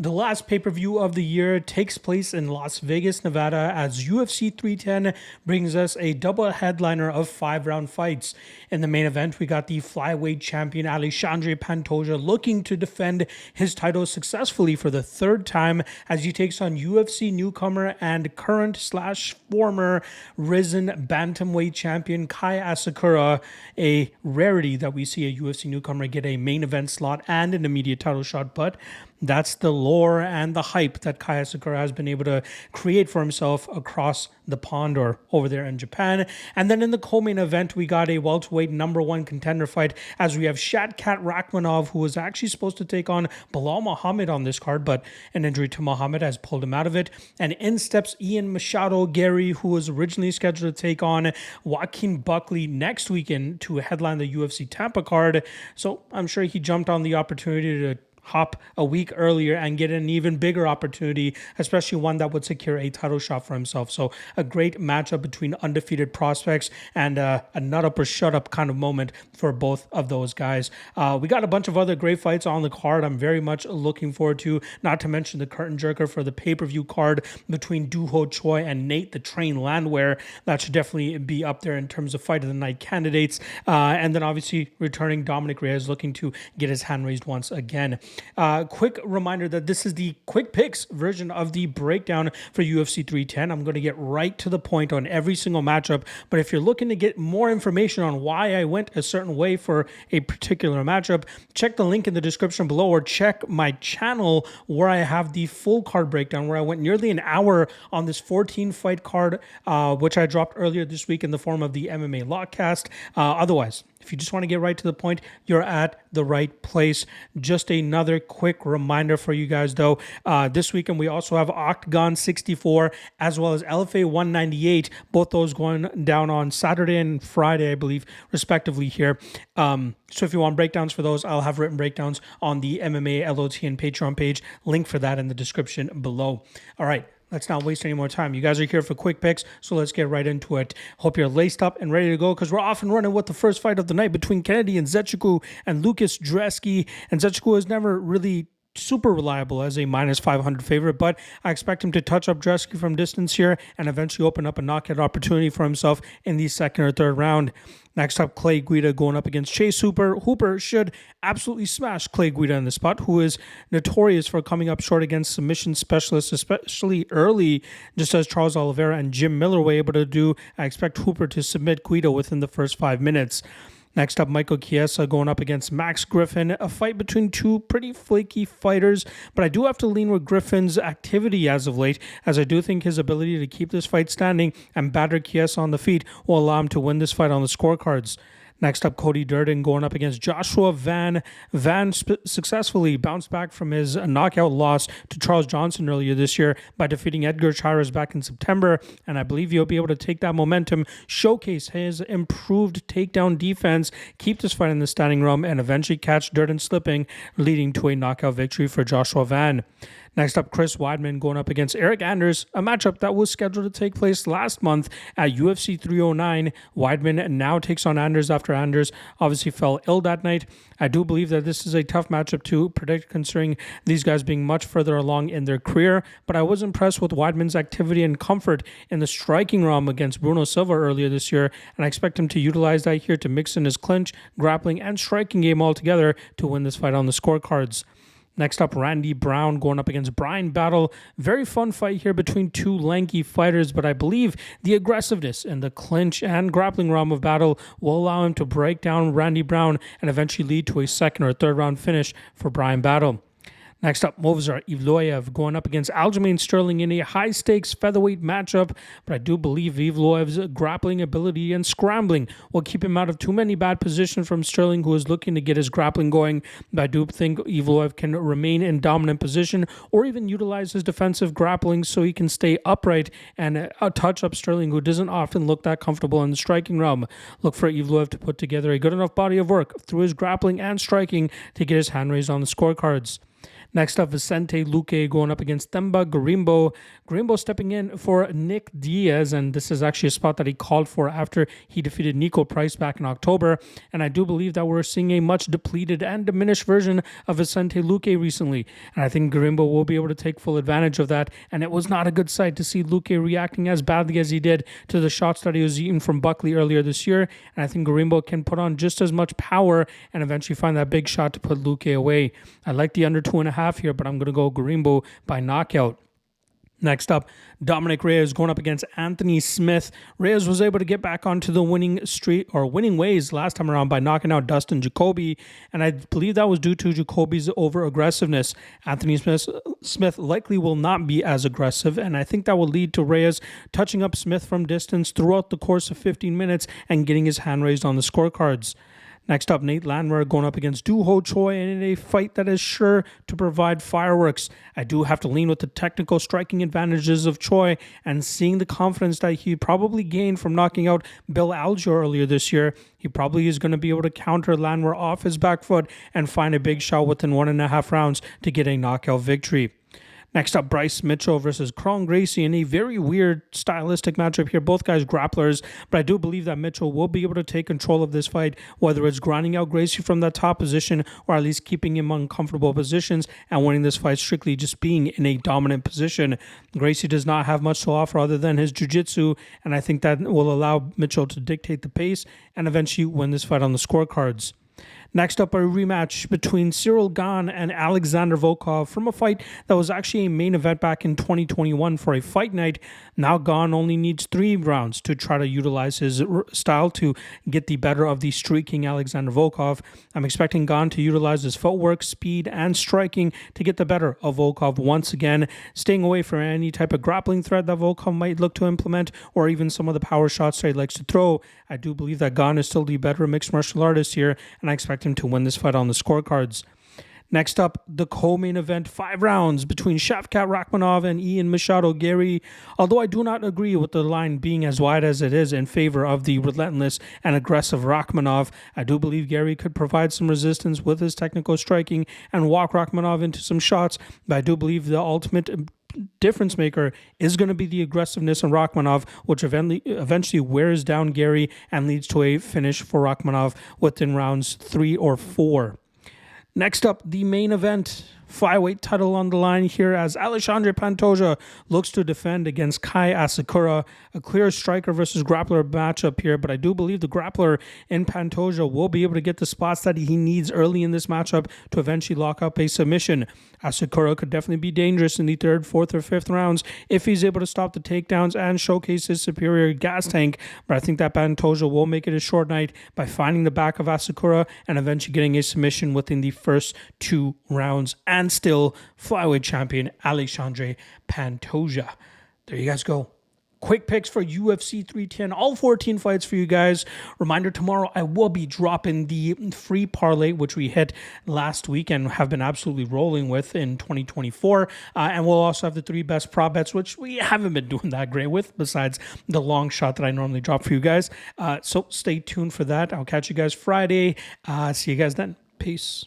The last pay-per-view of the year takes place in Las Vegas, Nevada, as UFC 310 brings us a double headliner of 5-round fights. In the main event, we got the flyweight champion Alexandre Pantoja looking to defend his title successfully for the third time as he takes on UFC newcomer and current/former risen bantamweight champion Kai Asakura, a rarity that we see a UFC newcomer get a main event slot and an immediate title shot, but that's the lore and the hype that Kai Asakura has been able to create for himself across the pond or over there in Japan. And then in the co-main event, we got a welterweight #1 contender fight as we have Shatkat Rakhmonov, who was actually supposed to take on Bilal Muhammad on this card, but an injury to Muhammad has pulled him out of it. And in steps Ian Machado Garry, who was originally scheduled to take on Joaquin Buckley next weekend to headline the UFC Tampa card. So I'm sure he jumped on the opportunity to hop a week earlier and get an even bigger opportunity, especially one that would secure a title shot for himself. So a great matchup between undefeated prospects and a nut up or shut up kind of moment for both of those guys. We got a bunch of other great fights on the card I'm very much looking forward to, not to mention the curtain jerker for the pay-per-view card between Choi and Nate the Train Landwehr. That should definitely be up there in terms of fight of the night candidates. And then obviously returning Dominic Reyes looking to get his hand raised once again. Quick reminder that this is the quick picks version of the breakdown for UFC 310. I'm going to get right to the point on every single matchup, but if you're looking to get more information on why I went a certain way for a particular matchup, check the link in the description below or check my channel where I have the full card breakdown where I went nearly an hour on this 14 fight card, which I dropped earlier this week in the form of the MMA Lockcast. Otherwise, if you just want to get right to the point, you're at the right place. Just another quick reminder for you guys, though. This weekend, we also have Octagon 64 as well as LFA 198. Both those going down on Saturday and Friday, I believe, respectively here. So if you want breakdowns for those, I'll have written breakdowns on the MMA LOT and Patreon page. Link for that in the description below. All right. Let's not waste any more time. You guys are here for quick picks, so let's get right into it. Hope you're laced up and ready to go because we're off and running with the first fight of the night between Kennedy and Nzechukwu and Luque Brzeski. And Nzechukwu is never really super reliable as a -500 favorite, but I expect him to touch up Brzeski from distance here and eventually open up a knockout opportunity for himself in the second or third round. Next up, Guida going up against Chase Hooper. Hooper should absolutely smash Guida in the spot, who is notorious for coming up short against submission specialists, especially early, just as Charles Oliveira and Jim Miller were able to do. I expect Hooper to submit Guida within the first 5 minutes. Next up, Michael Chiesa going up against Max Griffin, a fight between two pretty flaky fighters, but I do have to lean with Griffin's activity as of late, as I do think his ability to keep this fight standing and batter Chiesa on the feet will allow him to win this fight on the scorecards. Next up, Cody Durden going up against Joshua Van. Van successfully bounced back from his knockout loss to Charles Johnson earlier this year by defeating Edgar Chairez back in September, and I believe he'll be able to take that momentum, showcase his improved takedown defense, keep this fight in the standing room, and eventually catch Durden slipping, leading to a knockout victory for Joshua Van. Next up, Chris Weidman going up against Eric Anders, a matchup that was scheduled to take place last month at UFC 309. Weidman now takes on Anders after Anders obviously fell ill that night. I do believe that this is a tough matchup to predict considering these guys being much further along in their career, but I was impressed with Weidman's activity and comfort in the striking realm against Bruno Silva earlier this year, and I expect him to utilize that here to mix in his clinch, grappling, and striking game altogether to win this fight on the scorecards. Next up, Randy Brown going up against Brian Battle. Very fun fight here between two lanky fighters, but I believe the aggressiveness in the clinch and grappling realm of Battle will allow him to break down Randy Brown and eventually lead to a second or third round finish for Brian Battle. Next up, Movsar Evloev going up against Aljamain Sterling in a high-stakes featherweight matchup, but I do believe Evloev's grappling ability and scrambling will keep him out of too many bad positions from Sterling, who is looking to get his grappling going, but I do think Evloev can remain in dominant position or even utilize his defensive grappling so he can stay upright and touch up Sterling, who doesn't often look that comfortable in the striking realm. Look for Evloev to put together a good enough body of work through his grappling and striking to get his hand raised on the scorecards. Next up, Vicente Luque going up against Themba Gorimbo. Gorimbo stepping in for Nick Diaz, and this is actually a spot that he called for after he defeated Nico Price back in October. And I do believe that we're seeing a much depleted and diminished version of Vicente Luque recently. And I think Gorimbo will be able to take full advantage of that. And it was not a good sight to see Luque reacting as badly as he did to the shots that he was eating from Buckley earlier this year. And I think Gorimbo can put on just as much power and eventually find that big shot to put Luque away. I like the under 2.5 here, but I'm going to go Gorimbo by knockout. Next up, Dominic Reyes going up against Anthony Smith. Reyes was able to get back onto the winning streak or winning ways last time around by knocking out Dustin Jacoby, and I believe that was due to Jacoby's over-aggressiveness. Anthony Smith likely will not be as aggressive, and I think that will lead to Reyes touching up Smith from distance throughout the course of 15 minutes and getting his hand raised on the scorecards. Next up, Nate Landwehr going up against Duho Choi in a fight that is sure to provide fireworks. I do have to lean with the technical striking advantages of Choi and seeing the confidence that he probably gained from knocking out Bill Alger earlier this year. He probably is going to be able to counter Landwehr off his back foot and find a big shot within 1.5 rounds to get a knockout victory. Next up, Bryce Mitchell versus Kron Gracie in a very weird stylistic matchup here. Both guys grapplers, but I do believe that Mitchell will be able to take control of this fight, whether it's grinding out Gracie from that top position or at least keeping him on comfortable positions and winning this fight strictly just being in a dominant position. Gracie does not have much to offer other than his jiu-jitsu, and I think that will allow Mitchell to dictate the pace and eventually win this fight on the scorecards. Next up, a rematch between Cyril Gane and Alexander Volkov from a fight that was actually a main event back in 2021 for a fight night. Now Gane only needs 3 rounds to try to utilize his style to get the better of the streaking Alexander Volkov. I'm expecting Gane to utilize his footwork, speed, and striking to get the better of Volkov once again, staying away from any type of grappling threat that Volkov might look to implement or even some of the power shots that he likes to throw. I do believe that Gane is still the better mixed martial artist here, and I expect him to win this fight on the scorecards. Next up, the co-main event, 5 rounds between Shavkat Rakhmonov and Ian Machado Garry. Although I do not agree with the line being as wide as it is in favor of the relentless and aggressive Rakhmonov, I do believe Garry could provide some resistance with his technical striking and walk Rakhmonov into some shots, but I do believe the ultimate difference maker is going to be the aggressiveness in Rakhmonov, which eventually wears down Garry and leads to a finish for Rakhmonov within rounds 3 or 4. Next up, the main event, flyweight title on the line here as Alexandre Pantoja looks to defend against Kai Asakura. A clear striker versus grappler matchup here, but I do believe the grappler in Pantoja will be able to get the spots that he needs early in this matchup to eventually lock up a submission. Asakura could definitely be dangerous in the 3rd, 4th, or 5th rounds if he's able to stop the takedowns and showcase his superior gas tank, but I think that Pantoja will make it a short night by finding the back of Asakura and eventually getting a submission within the first 2 rounds. And still, flyweight champion Alexandre Pantoja. There you guys go. Quick picks for UFC 310, all 14 fights for you guys. Reminder, tomorrow I will be dropping the free parlay, which we hit last week and have been absolutely rolling with in 2024. And we'll also have the 3 best prop bets, which we haven't been doing that great with, besides the long shot that I normally drop for you guys. So stay tuned for that. I'll catch you guys Friday. See you guys then. Peace.